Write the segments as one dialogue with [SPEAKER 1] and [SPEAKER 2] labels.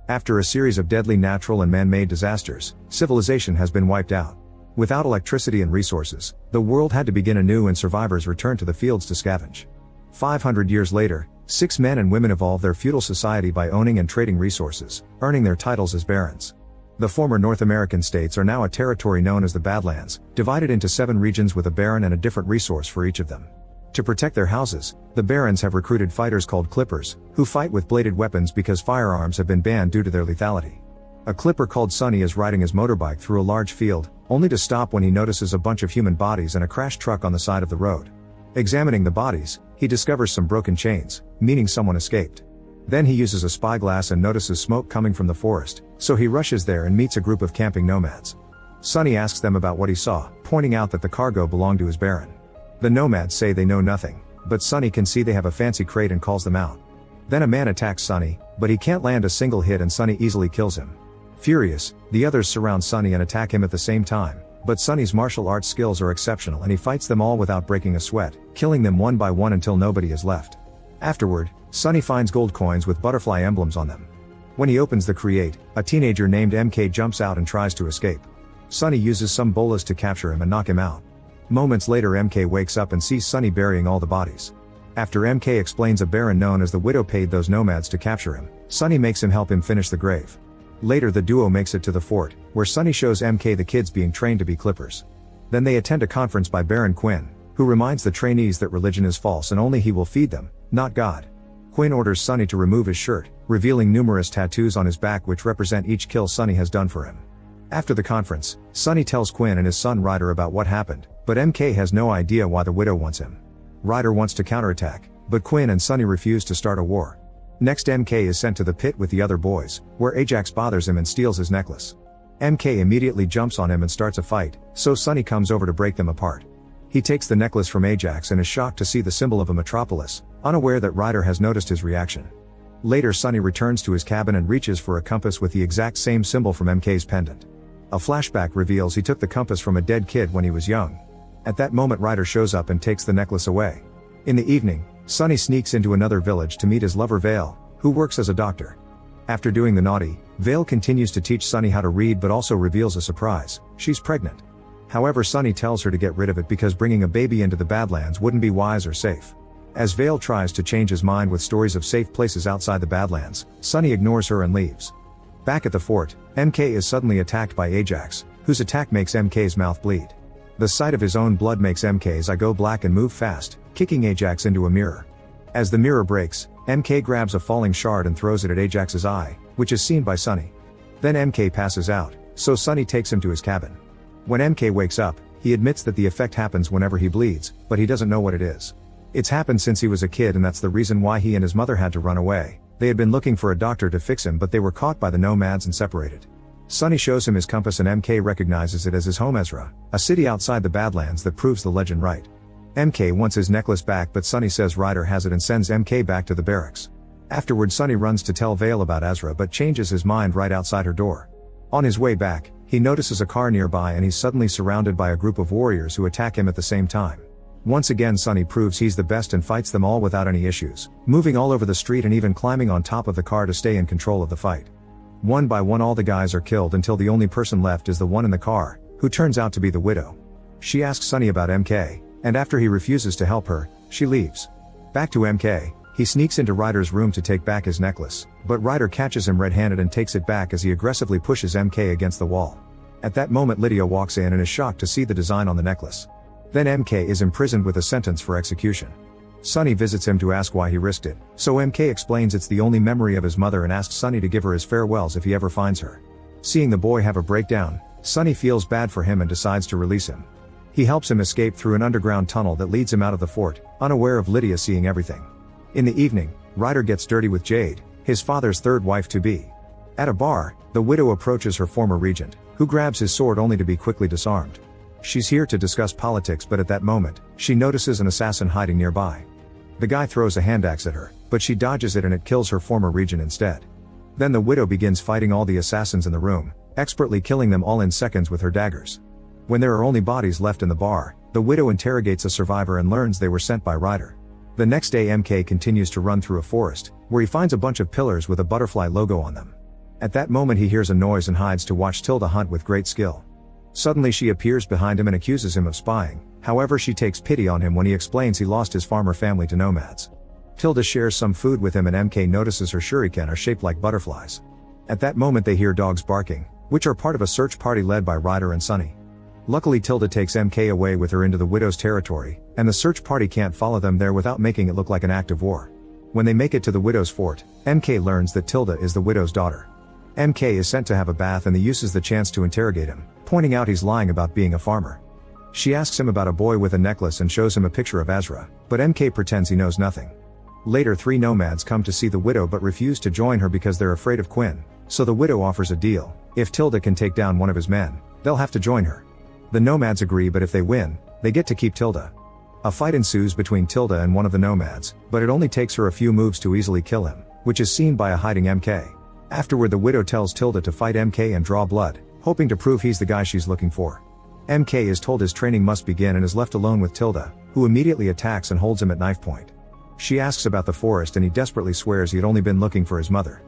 [SPEAKER 1] After a series of deadly natural and man-made disasters, civilization has been wiped out. Without electricity and resources, the world had to begin anew and survivors returned to the fields to scavenge. 500 years later, 6 men and women evolved their feudal society by owning and trading resources, earning their titles as barons. The former North American states are now a territory known as the Badlands, divided into 7 regions with a baron and a different resource for each of them. To protect their houses, the barons have recruited fighters called clippers, who fight with bladed weapons because firearms have been banned due to their lethality. A clipper called Sonny is riding his motorbike through a large field, only to stop when he notices a bunch of human bodies and a crashed truck on the side of the road. Examining the bodies, he discovers some broken chains, meaning someone escaped. Then he uses a spyglass and notices smoke coming from the forest, so he rushes there and meets a group of camping nomads. Sonny asks them about what he saw, pointing out that the cargo belonged to his baron. The nomads say they know nothing, but Sonny can see they have a fancy crate and calls them out. Then a man attacks Sonny, but he can't land a single hit and Sonny easily kills him. Furious, the others surround Sonny and attack him at the same time, but Sonny's martial arts skills are exceptional and he fights them all without breaking a sweat, killing them one by one until nobody is left. Afterward, Sonny finds gold coins with butterfly emblems on them. When he opens the crate, a teenager named MK jumps out and tries to escape. Sonny uses some bolas to capture him and knock him out. Moments later MK wakes up and sees Sonny burying all the bodies. After MK explains a baron known as the Widow paid those nomads to capture him, Sonny makes him help him finish the grave. Later the duo makes it to the fort, where Sonny shows MK the kids being trained to be clippers. Then they attend a conference by Baron Quinn, who reminds the trainees that religion is false and only he will feed them, not God. Quinn orders Sonny to remove his shirt, revealing numerous tattoos on his back which represent each kill Sonny has done for him. After the conference, Sonny tells Quinn and his son Ryder about what happened, but MK has no idea why the Widow wants him. Ryder wants to counterattack, but Quinn and Sonny refuse to start a war. Next MK is sent to the pit with the other boys, where Ajax bothers him and steals his necklace. MK immediately jumps on him and starts a fight, so Sonny comes over to break them apart. He takes the necklace from Ajax and is shocked to see the symbol of a metropolis, unaware that Ryder has noticed his reaction. Later Sonny returns to his cabin and reaches for a compass with the exact same symbol from MK's pendant. A flashback reveals he took the compass from a dead kid when he was young. At that moment Ryder shows up and takes the necklace away. In the evening, Sonny sneaks into another village to meet his lover Vale, who works as a doctor. After doing the naughty, Vale continues to teach Sonny how to read but also reveals a surprise: she's pregnant. However, Sonny tells her to get rid of it because bringing a baby into the Badlands wouldn't be wise or safe. As Vale tries to change his mind with stories of safe places outside the Badlands, Sonny ignores her and leaves. Back at the fort, MK is suddenly attacked by Ajax, whose attack makes MK's mouth bleed. The sight of his own blood makes MK's eye go black and move fast, kicking Ajax into a mirror. As the mirror breaks, MK grabs a falling shard and throws it at Ajax's eye, which is seen by Sonny. Then MK passes out, so Sonny takes him to his cabin. When MK wakes up, he admits that the effect happens whenever he bleeds, but he doesn't know what it is. It's happened since he was a kid and that's the reason why he and his mother had to run away. They had been looking for a doctor to fix him but they were caught by the nomads and separated. Sonny shows him his compass and MK recognizes it as his home Ezra, a city outside the Badlands that proves the legend right. MK wants his necklace back but Sonny says Ryder has it and sends MK back to the barracks. Afterward Sonny runs to tell Vale about Ezra but changes his mind right outside her door. On his way back, he notices a car nearby and he's suddenly surrounded by a group of warriors who attack him at the same time. Once again Sonny proves he's the best and fights them all without any issues, moving all over the street and even climbing on top of the car to stay in control of the fight. One by one all the guys are killed until the only person left is the one in the car, who turns out to be the Widow. She asks Sonny about MK, and after he refuses to help her, she leaves. Back to MK, he sneaks into Ryder's room to take back his necklace, but Ryder catches him red-handed and takes it back as he aggressively pushes MK against the wall. At that moment Lydia walks in and is shocked to see the design on the necklace. Then MK is imprisoned with a sentence for execution. Sonny visits him to ask why he risked it, so MK explains it's the only memory of his mother and asks Sonny to give her his farewells if he ever finds her. Seeing the boy have a breakdown, Sonny feels bad for him and decides to release him. He helps him escape through an underground tunnel that leads him out of the fort, unaware of Lydia seeing everything. In the evening, Ryder gets dirty with Jade, his father's third wife-to-be. At a bar, the Widow approaches her former regent, who grabs his sword only to be quickly disarmed. She's here to discuss politics but at that moment, she notices an assassin hiding nearby. The guy throws a hand axe at her, but she dodges it and it kills her former regent instead. Then the Widow begins fighting all the assassins in the room, expertly killing them all in seconds with her daggers. When there are only bodies left in the bar, the Widow interrogates a survivor and learns they were sent by Ryder. The next day MK continues to run through a forest, where he finds a bunch of pillars with a butterfly logo on them. At that moment he hears a noise and hides to watch Tilda hunt with great skill. Suddenly she appears behind him and accuses him of spying, however she takes pity on him when he explains he lost his farmer family to nomads. Tilda shares some food with him and MK notices her shuriken are shaped like butterflies. At that moment they hear dogs barking, which are part of a search party led by Ryder and Sunny. Luckily Tilda takes MK away with her into the widow's territory, and the search party can't follow them there without making it look like an act of war. When they make it to the widow's fort, MK learns that Tilda is the widow's daughter. MK is sent to have a bath and they uses the chance to interrogate him, pointing out he's lying about being a farmer. She asks him about a boy with a necklace and shows him a picture of Ezra, but MK pretends he knows nothing. Later 3 nomads come to see the widow but refuse to join her because they're afraid of Quinn, so the widow offers a deal: if Tilda can take down one of his men, they'll have to join her. The nomads agree, but if they win, they get to keep Tilda. A fight ensues between Tilda and one of the nomads, but it only takes her a few moves to easily kill him, which is seen by a hiding MK. Afterward the widow tells Tilda to fight MK and draw blood, hoping to prove he's the guy she's looking for. MK is told his training must begin and is left alone with Tilda, who immediately attacks and holds him at knife point. She asks about the forest and he desperately swears he had only been looking for his mother.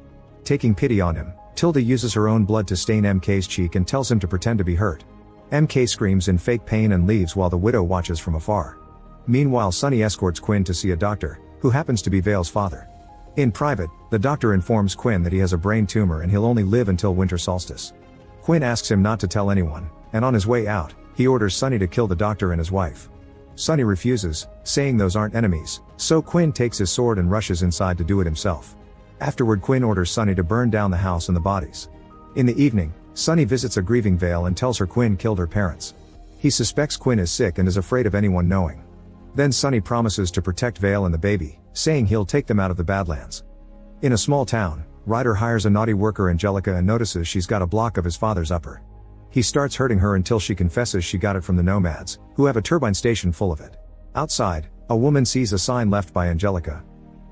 [SPEAKER 1] Taking pity on him, Tilda uses her own blood to stain MK's cheek and tells him to pretend to be hurt. MK screams in fake pain and leaves while the widow watches from afar. Meanwhile Sunny escorts Quinn to see a doctor, who happens to be Vale's father. In private, the doctor informs Quinn that he has a brain tumor and he'll only live until winter solstice. Quinn asks him not to tell anyone, and on his way out, he orders Sunny to kill the doctor and his wife. Sunny refuses, saying those aren't enemies, so Quinn takes his sword and rushes inside to do it himself. Afterward Quinn orders Sunny to burn down the house and the bodies. In the evening, Sunny visits a grieving Vale and tells her Quinn killed her parents. He suspects Quinn is sick and is afraid of anyone knowing. Then Sunny promises to protect Vale and the baby, saying he'll take them out of the Badlands. In a small town, Ryder hires a naughty worker Angelica and notices she's got a block of his father's upper. He starts hurting her until she confesses she got it from the nomads, who have a turbine station full of it. Outside, a woman sees a sign left by Angelica.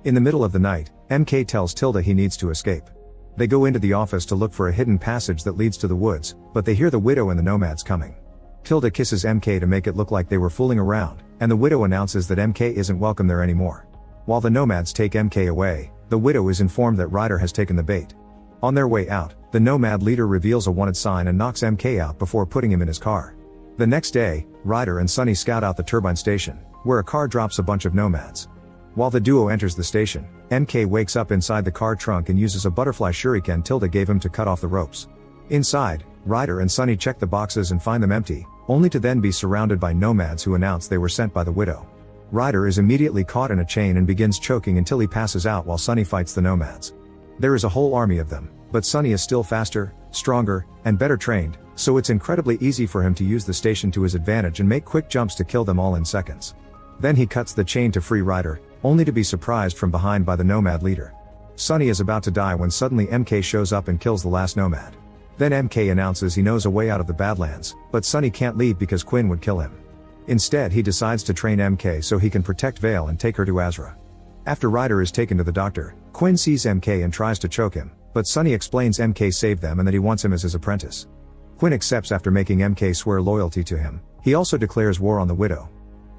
[SPEAKER 1] In the middle of the night, MK tells Tilda he needs to escape. They go into the office to look for a hidden passage that leads to the woods, but they hear the widow and the nomads coming. Tilda kisses MK to make it look like they were fooling around, and the widow announces that MK isn't welcome there anymore. While the nomads take MK away, the widow is informed that Ryder has taken the bait. On their way out, the nomad leader reveals a wanted sign and knocks MK out before putting him in his car. The next day, Ryder and Sunny scout out the turbine station, where a car drops a bunch of nomads. While the duo enters the station, MK wakes up inside the car trunk and uses a butterfly shuriken Tilda gave him to cut off the ropes. Inside, Ryder and Sunny check the boxes and find them empty, only to then be surrounded by nomads who announce they were sent by the widow. Ryder is immediately caught in a chain and begins choking until he passes out while Sunny fights the nomads. There is a whole army of them, but Sunny is still faster, stronger, and better trained, so it's incredibly easy for him to use the station to his advantage and make quick jumps to kill them all in seconds. Then he cuts the chain to free Ryder, only to be surprised from behind by the nomad leader. Sunny is about to die when suddenly MK shows up and kills the last nomad. Then MK announces he knows a way out of the Badlands, but Sunny can't leave because Quinn would kill him. Instead he decides to train MK so he can protect Vale and take her to Azra. After Ryder is taken to the doctor, Quinn sees MK and tries to choke him, but Sunny explains MK saved them and that he wants him as his apprentice. Quinn accepts after making MK swear loyalty to him. He also declares war on the widow.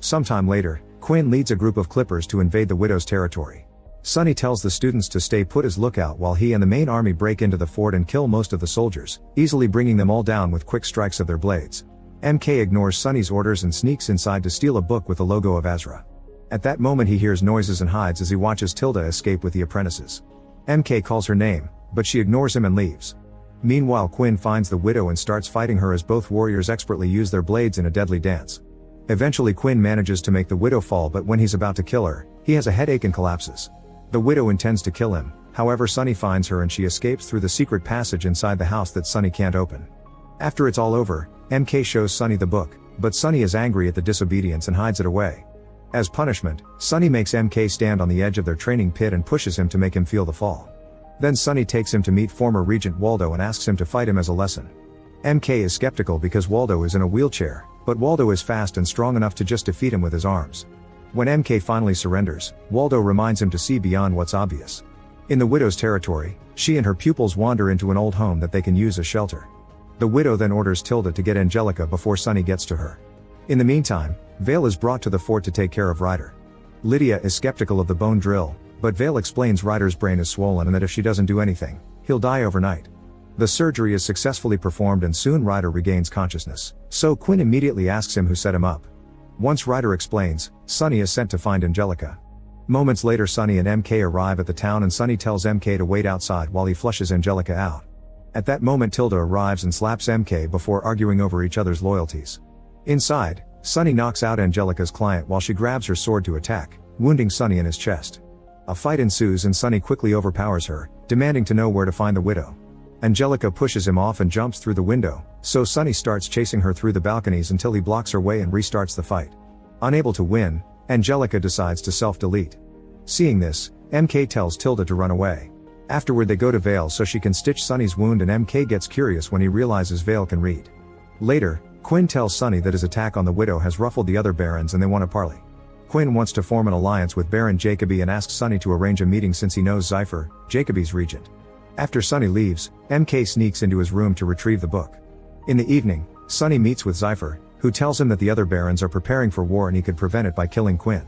[SPEAKER 1] Sometime later, Quinn leads a group of clippers to invade the widow's territory. Sunny tells the students to stay put as lookout while he and the main army break into the fort and kill most of the soldiers, easily bringing them all down with quick strikes of their blades. MK ignores Sunny's orders and sneaks inside to steal a book with the logo of Azra. At that moment he hears noises and hides as he watches Tilda escape with the apprentices. MK calls her name, but she ignores him and leaves. Meanwhile Quinn finds the widow and starts fighting her as both warriors expertly use their blades in a deadly dance. Eventually Quinn manages to make the widow fall, but when he's about to kill her, he has a headache and collapses. The widow intends to kill him, however Sunny finds her and she escapes through the secret passage inside the house that Sunny can't open. After it's all over, MK shows Sunny the book, but Sunny is angry at the disobedience and hides it away. As punishment, Sunny makes MK stand on the edge of their training pit and pushes him to make him feel the fall. Then Sunny takes him to meet former Regent Waldo and asks him to fight him as a lesson. MK is skeptical because Waldo is in a wheelchair, but Waldo is fast and strong enough to just defeat him with his arms. When MK finally surrenders, Waldo reminds him to see beyond what's obvious. In the widow's territory, she and her pupils wander into an old home that they can use as shelter. The widow then orders Tilda to get Angelica before Sunny gets to her. In the meantime, Vale is brought to the fort to take care of Ryder. Lydia is skeptical of the bone drill, but Vale explains Ryder's brain is swollen and that if she doesn't do anything, he'll die overnight. The surgery is successfully performed and soon Ryder regains consciousness, so Quinn immediately asks him who set him up. Once Ryder explains, Sonny is sent to find Angelica. Moments later Sonny and MK arrive at the town and Sonny tells MK to wait outside while he flushes Angelica out. At that moment Tilda arrives and slaps MK before arguing over each other's loyalties. Inside, Sonny knocks out Angelica's client while she grabs her sword to attack, wounding Sonny in his chest. A fight ensues and Sonny quickly overpowers her, demanding to know where to find the widow. Angelica pushes him off and jumps through the window, so Sonny starts chasing her through the balconies until he blocks her way and restarts the fight. Unable to win, Angelica decides to self-delete. Seeing this, MK tells Tilda to run away. Afterward they go to Vale so she can stitch Sonny's wound and MK gets curious when he realizes Vale can read. Later, Quinn tells Sonny that his attack on the widow has ruffled the other barons and they want to parley. Quinn wants to form an alliance with Baron Jacoby and asks Sonny to arrange a meeting since he knows Zypher, Jacoby's regent. After Sonny leaves, MK sneaks into his room to retrieve the book. In the evening, Sonny meets with Zypher, who tells him that the other barons are preparing for war and he could prevent it by killing Quinn.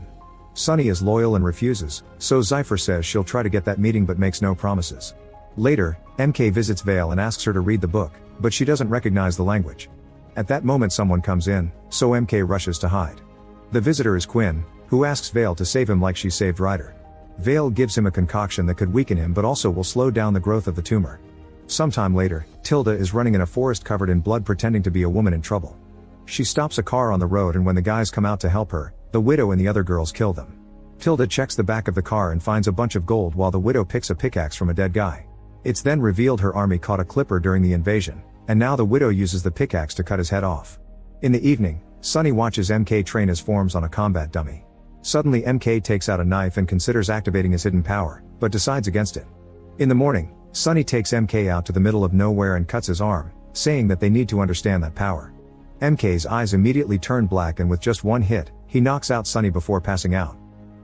[SPEAKER 1] Sonny is loyal and refuses, so Zypher says she'll try to get that meeting but makes no promises. Later, MK visits Vale and asks her to read the book, but she doesn't recognize the language. At that moment someone comes in, so MK rushes to hide. The visitor is Quinn, who asks Vale to save him like she saved Ryder. Vale gives him a concoction that could weaken him but also will slow down the growth of the tumor. Sometime later, Tilda is running in a forest covered in blood pretending to be a woman in trouble. She stops a car on the road and when the guys come out to help her, the widow and the other girls kill them. Tilda checks the back of the car and finds a bunch of gold while the widow picks a pickaxe from a dead guy. It's then revealed her army caught a clipper during the invasion, and now the widow uses the pickaxe to cut his head off. In the evening, Sonny watches MK train his forms on a combat dummy. Suddenly MK takes out a knife and considers activating his hidden power, but decides against it. In the morning, Sonny takes MK out to the middle of nowhere and cuts his arm, saying that they need to understand that power. MK's eyes immediately turn black and with just one hit, he knocks out Sonny before passing out.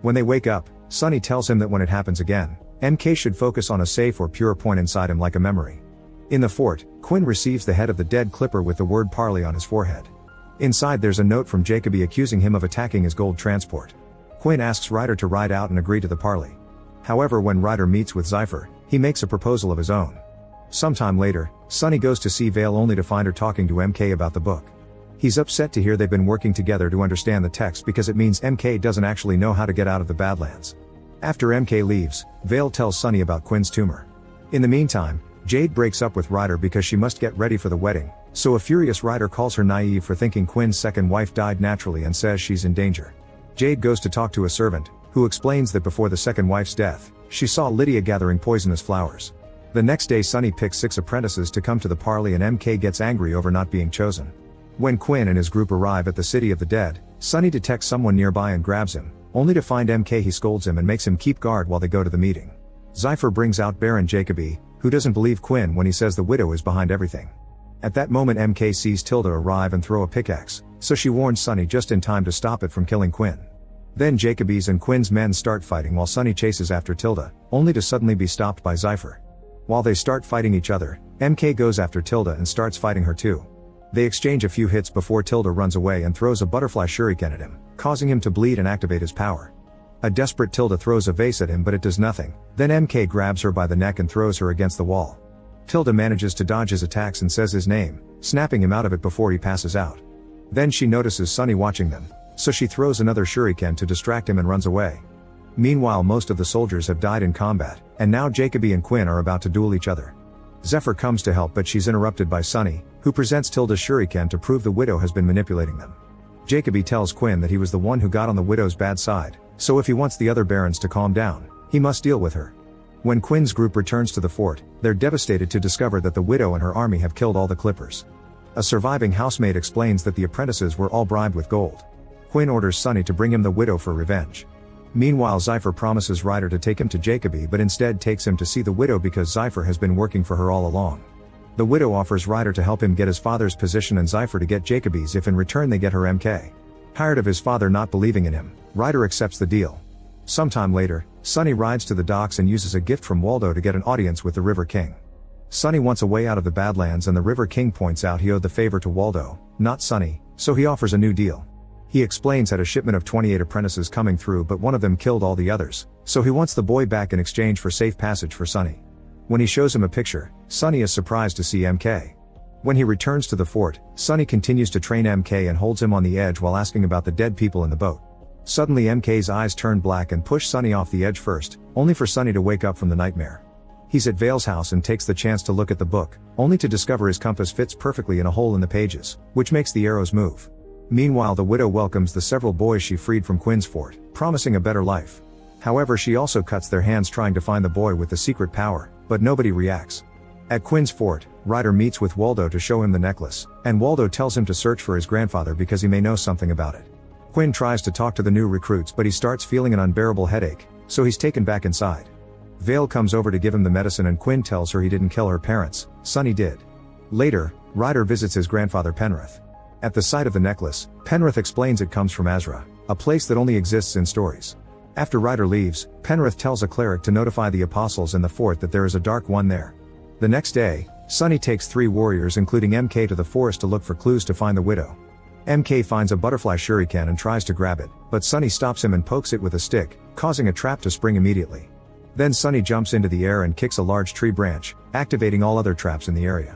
[SPEAKER 1] When they wake up, Sonny tells him that when it happens again, MK should focus on a safe or pure point inside him like a memory. In the fort, Quinn receives the head of the dead clipper with the word parley on his forehead. Inside there's a note from Jacoby accusing him of attacking his gold transport. Quinn asks Ryder to ride out and agree to the parley. However, when Ryder meets with Zypher, he makes a proposal of his own. Sometime later, Sonny goes to see Vale only to find her talking to MK about the book. He's upset to hear they've been working together to understand the text because it means MK doesn't actually know how to get out of the Badlands. After MK leaves, Vale tells Sonny about Quinn's tumor. In the meantime, Jade breaks up with Ryder because she must get ready for the wedding, so a furious Ryder calls her naive for thinking Quinn's second wife died naturally and says she's in danger. Jade goes to talk to a servant, who explains that before the second wife's death, she saw Lydia gathering poisonous flowers. The next day Sonny picks 6 apprentices to come to the parley and MK gets angry over not being chosen. When Quinn and his group arrive at the city of the dead, Sonny detects someone nearby and grabs him, only to find MK. He scolds him and makes him keep guard while they go to the meeting. Zypher brings out Baron Jacoby, who doesn't believe Quinn when he says the widow is behind everything. At that moment MK sees Tilda arrive and throw a pickaxe, so she warns Sonny just in time to stop it from killing Quinn. Then Jacoby's and Quinn's men start fighting while Sonny chases after Tilda, only to suddenly be stopped by Zypher. While they start fighting each other, MK goes after Tilda and starts fighting her too. They exchange a few hits before Tilda runs away and throws a butterfly shuriken at him, causing him to bleed and activate his power. A desperate Tilda throws a vase at him but it does nothing, then MK grabs her by the neck and throws her against the wall. Tilda manages to dodge his attacks and says his name, snapping him out of it before he passes out. Then she notices Sonny watching them, so she throws another shuriken to distract him and runs away. Meanwhile most of the soldiers have died in combat, and now Jacoby and Quinn are about to duel each other. Zephyr comes to help but she's interrupted by Sonny, who presents Tilda's shuriken to prove the widow has been manipulating them. Jacoby tells Quinn that he was the one who got on the widow's bad side, so if he wants the other barons to calm down, he must deal with her. When Quinn's group returns to the fort, they're devastated to discover that the widow and her army have killed all the clippers. A surviving housemaid explains that the apprentices were all bribed with gold. Quinn orders Sonny to bring him the widow for revenge. Meanwhile Zypher promises Ryder to take him to Jacoby but instead takes him to see the widow because Zypher has been working for her all along. The widow offers Ryder to help him get his father's position and Zypher to get Jacoby's if in return they get her MK. Tired of his father not believing in him, Ryder accepts the deal. Sometime later, Sonny rides to the docks and uses a gift from Waldo to get an audience with the River King. Sonny wants a way out of the Badlands and the River King points out he owed the favor to Waldo, not Sonny, so he offers a new deal. He explains had a shipment of 28 apprentices coming through but one of them killed all the others, so he wants the boy back in exchange for safe passage for Sonny. When he shows him a picture, Sunny is surprised to see MK. When he returns to the fort, Sunny continues to train MK and holds him on the edge while asking about the dead people in the boat. Suddenly MK's eyes turn black and push Sunny off the edge first, only for Sunny to wake up from the nightmare. He's at Vale's house and takes the chance to look at the book, only to discover his compass fits perfectly in a hole in the pages, which makes the arrows move. Meanwhile, the widow welcomes the several boys she freed from Quinn's fort, promising a better life. However, she also cuts their hands trying to find the boy with the secret power, but nobody reacts. At Quinn's fort, Ryder meets with Waldo to show him the necklace, and Waldo tells him to search for his grandfather because he may know something about it. Quinn tries to talk to the new recruits, but he starts feeling an unbearable headache, so he's taken back inside. Vale comes over to give him the medicine and Quinn tells her he didn't kill her parents, Sunny did. Later, Ryder visits his grandfather Penrith. At the sight of the necklace, Penrith explains it comes from Azra, a place that only exists in stories. After Ryder leaves, Penrith tells a cleric to notify the apostles in the fort that there is a dark one there. The next day, Sunny takes 3 warriors including MK to the forest to look for clues to find the widow. MK finds a butterfly shuriken and tries to grab it, but Sunny stops him and pokes it with a stick, causing a trap to spring immediately. Then Sunny jumps into the air and kicks a large tree branch, activating all other traps in the area.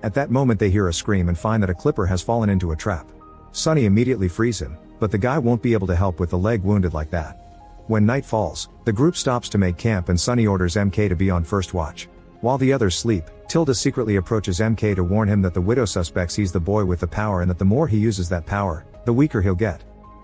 [SPEAKER 1] At that moment they hear a scream and find that a clipper has fallen into a trap. Sunny immediately frees him, but the guy won't be able to help with the leg wounded like that. When night falls, the group stops to make camp and Sunny orders MK to be on first watch. While the others sleep, Tilda secretly approaches MK to warn him that the widow suspects he's the boy with the power and that the more he uses that power, the weaker he'll get.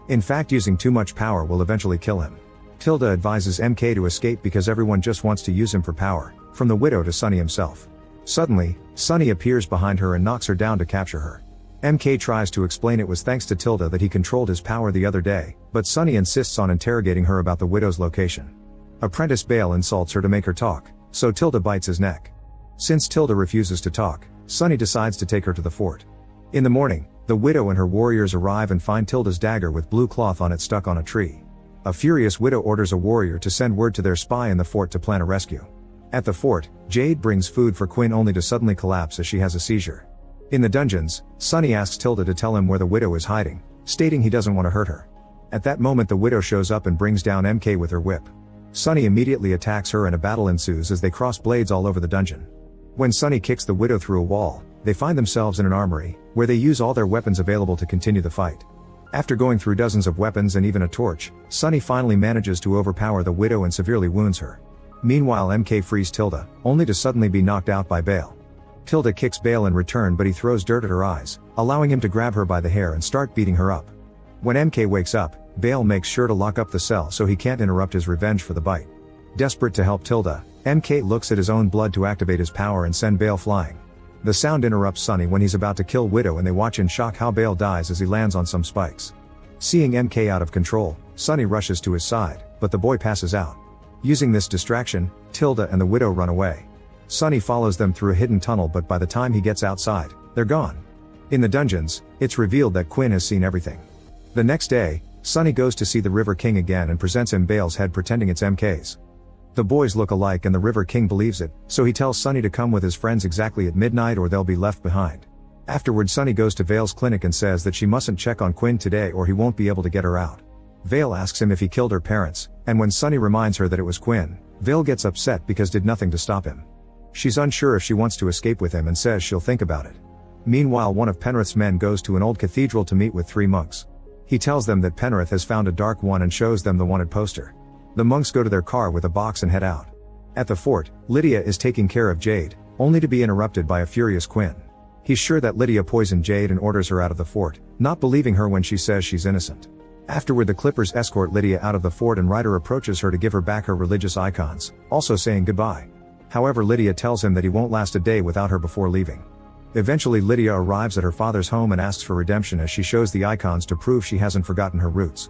[SPEAKER 1] In fact, using too much power will eventually kill him. Tilda advises MK to escape because everyone just wants to use him for power, from the widow to Sunny himself. Suddenly, Sunny appears behind her and knocks her down to capture her. MK tries to explain it was thanks to Tilda that he controlled his power the other day, but Sunny insists on interrogating her about the widow's location. Apprentice Bale insults her to make her talk, so Tilda bites his neck. Since Tilda refuses to talk, Sunny decides to take her to the fort. In the morning, the widow and her warriors arrive and find Tilda's dagger with blue cloth on it stuck on a tree. A furious widow orders a warrior to send word to their spy in the fort to plan a rescue. At the fort, Jade brings food for Quinn only to suddenly collapse as she has a seizure. In the dungeons, Sunny asks Tilda to tell him where the widow is hiding, stating he doesn't want to hurt her. At that moment the widow shows up and brings down MK with her whip. Sunny immediately attacks her and a battle ensues as they cross blades all over the dungeon. When Sunny kicks the widow through a wall, they find themselves in an armory, where they use all their weapons available to continue the fight. After going through dozens of weapons and even a torch, Sunny finally manages to overpower the widow and severely wounds her. Meanwhile MK frees Tilda, only to suddenly be knocked out by Bale. Tilda kicks Bale in return but he throws dirt at her eyes, allowing him to grab her by the hair and start beating her up. When MK wakes up, Bale makes sure to lock up the cell so he can't interrupt his revenge for the bite. Desperate to help Tilda, MK looks at his own blood to activate his power and send Bale flying. The sound interrupts Sunny when he's about to kill Widow and they watch in shock how Bale dies as he lands on some spikes. Seeing MK out of control, Sunny rushes to his side, but the boy passes out. Using this distraction, Tilda and the Widow run away. Sunny follows them through a hidden tunnel but by the time he gets outside, they're gone. In the dungeons, it's revealed that Quinn has seen everything. The next day, Sunny goes to see the River King again and presents him Bale's head pretending it's MK's. The boys look alike and the River King believes it, so he tells Sunny to come with his friends exactly at midnight or they'll be left behind. Afterward Sunny goes to Vale's clinic and says that she mustn't check on Quinn today or he won't be able to get her out. Vale asks him if he killed her parents, and when Sunny reminds her that it was Quinn, Vale gets upset because did nothing to stop him. She's unsure if she wants to escape with him and says she'll think about it. Meanwhile, one of Penrith's men goes to an old cathedral to meet with 3 monks. He tells them that Penrith has found a dark one and shows them the wanted poster. The monks go to their car with a box and head out. At the fort, Lydia is taking care of Jade, only to be interrupted by a furious Quinn. He's sure that Lydia poisoned Jade and orders her out of the fort, not believing her when she says she's innocent. Afterward the Clippers escort Lydia out of the fort and Ryder approaches her to give her back her religious icons, also saying goodbye. However, Lydia tells him that he won't last a day without her before leaving. Eventually Lydia arrives at her father's home and asks for redemption as she shows the icons to prove she hasn't forgotten her roots.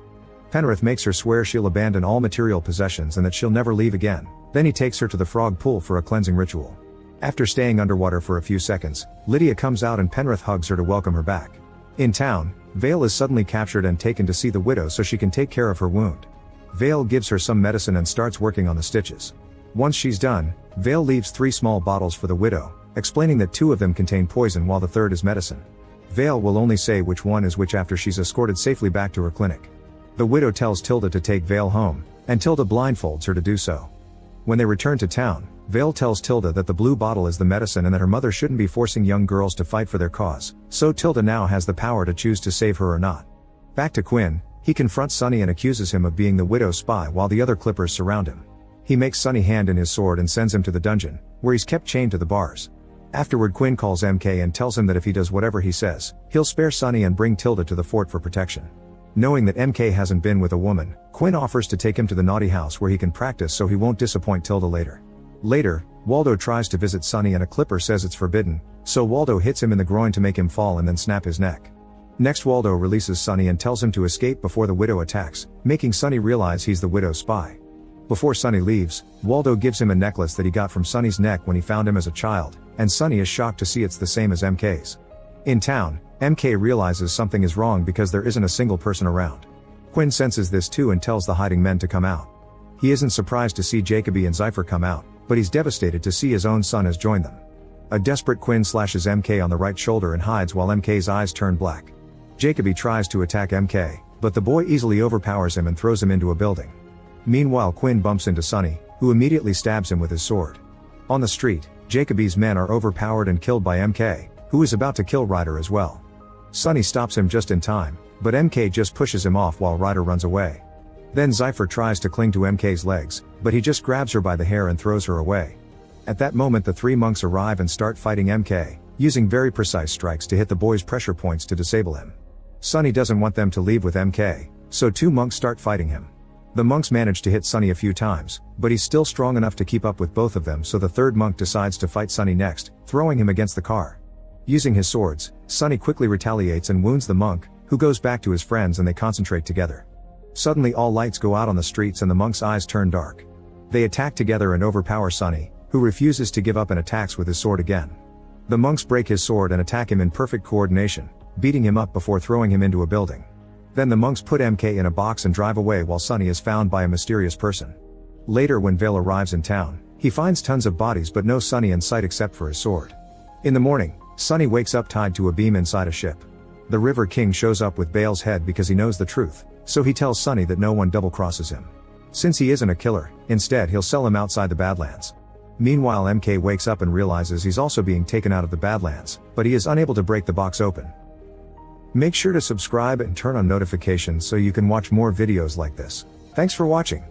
[SPEAKER 1] Penrith makes her swear she'll abandon all material possessions and that she'll never leave again, then he takes her to the frog pool for a cleansing ritual. After staying underwater for a few seconds, Lydia comes out and Penrith hugs her to welcome her back. In town, Vale is suddenly captured and taken to see the widow so she can take care of her wound. Vale gives her some medicine and starts working on the stitches. Once she's done, Vale leaves 3 small bottles for the widow, explaining that 2 of them contain poison while the third is medicine. Vale will only say which one is which after she's escorted safely back to her clinic. The widow tells Tilda to take Vale home, and Tilda blindfolds her to do so. When they return to town, Vale tells Tilda that the blue bottle is the medicine and that her mother shouldn't be forcing young girls to fight for their cause, so Tilda now has the power to choose to save her or not. Back to Quinn, he confronts Sonny and accuses him of being the widow's spy while the other Clippers surround him. He makes Sonny hand in his sword and sends him to the dungeon, where he's kept chained to the bars. Afterward, Quinn calls MK and tells him that if he does whatever he says, he'll spare Sonny and bring Tilda to the fort for protection. Knowing that MK hasn't been with a woman, Quinn offers to take him to the naughty house where he can practice so he won't disappoint Tilda later. Later, Waldo tries to visit Sonny and a Clipper says it's forbidden, so Waldo hits him in the groin to make him fall and then snap his neck. Next, Waldo releases Sonny and tells him to escape before the widow attacks, making Sonny realize he's the widow's spy. Before Sonny leaves, Waldo gives him a necklace that he got from Sonny's neck when he found him as a child, and Sonny is shocked to see it's the same as MK's. In town, MK realizes something is wrong because there isn't a single person around. Quinn senses this too and tells the hiding men to come out. He isn't surprised to see Jacoby and Cypher come out, but he's devastated to see his own son has joined them. A desperate Quinn slashes MK on the right shoulder and hides while MK's eyes turn black. Jacoby tries to attack MK, but the boy easily overpowers him and throws him into a building. Meanwhile, Quinn bumps into Sonny, who immediately stabs him with his sword. On the street, Jacoby's men are overpowered and killed by MK, who is about to kill Ryder as well. Sonny stops him just in time, but MK just pushes him off while Ryder runs away. Then Cypher tries to cling to MK's legs, but he just grabs her by the hair and throws her away. At that moment, the three monks arrive and start fighting MK, using very precise strikes to hit the boy's pressure points to disable him. Sonny doesn't want them to leave with MK, so two monks start fighting him. The monks manage to hit Sonny a few times, but he's still strong enough to keep up with both of them, so the third monk decides to fight Sonny next, throwing him against the car. Using his swords, Sonny quickly retaliates and wounds the monk, who goes back to his friends and they concentrate together. Suddenly all lights go out on the streets and the monk's eyes turn dark. They attack together and overpower Sonny, who refuses to give up and attacks with his sword again. The monks break his sword and attack him in perfect coordination, beating him up before throwing him into a building. Then the monks put MK in a box and drive away while Sonny is found by a mysterious person. Later, when Vale arrives in town, he finds tons of bodies but no Sonny in sight except for his sword. In the morning, Sonny wakes up tied to a beam inside a ship. The River King shows up with Bale's head because he knows the truth, so he tells Sonny that no one double-crosses him. Since he isn't a killer, instead he'll sell him outside the Badlands. Meanwhile, MK wakes up and realizes he's also being taken out of the Badlands, but he is unable to break the box open. Make sure to subscribe and turn on notifications so you can watch more videos like this. Thanks for watching.